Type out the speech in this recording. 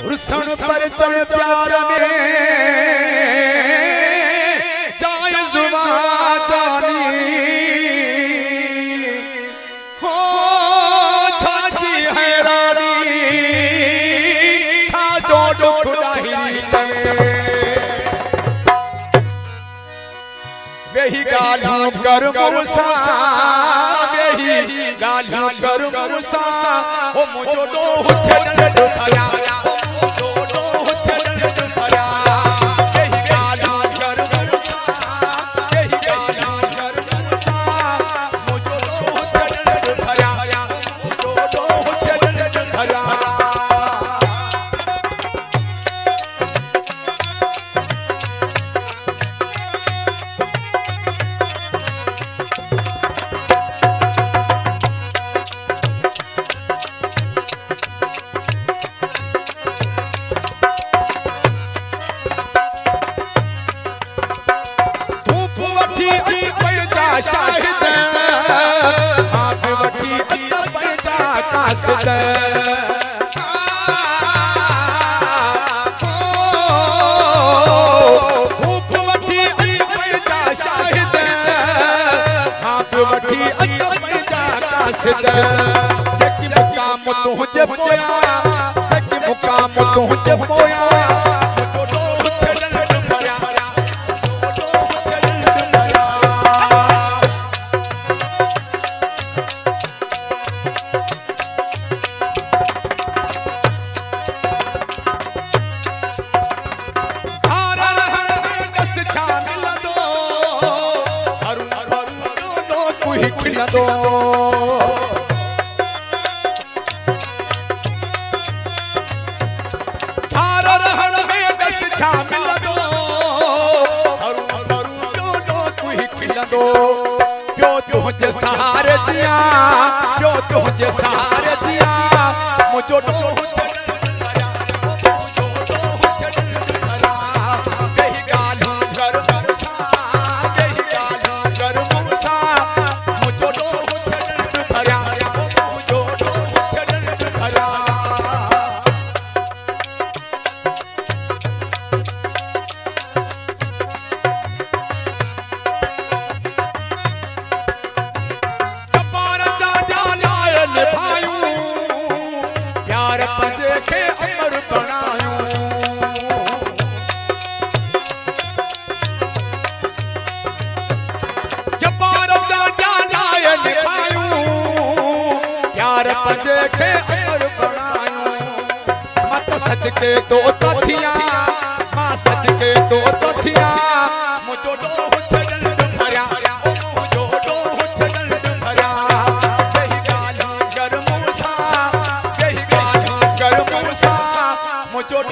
रुसन पर चढ़ प्यार में जाए जुबा जानी हो छाची हैरानी छा जो खुदाही वही गालू कर मुसा वही गालू कर मुसा ओ मुझो दो छेड़ उठाया शाहिद आप वठी पैजा कासिद धूप वठी पैजा शाहिद आप वठी पैजा कासिद जकी मुकाम तुझे पोया जकी मुकाम तुझे पोया दो थारा रहन में दस छामिल दो हरु हरु दो तू ही खिल दो प्यो तुझे सहारे दिया प्यो तुझे सहारे दिया मुझो दो देखे अमर बनायो जबार जाए निभायो प्यार देखे अमर बनायो मत सदके तो तथिया मां सदके तो तथिया मुझो दो छड़न भरा मुझो दो छड़न भरा यही गाना कर मूसा यही गाना कर मूसा मुझो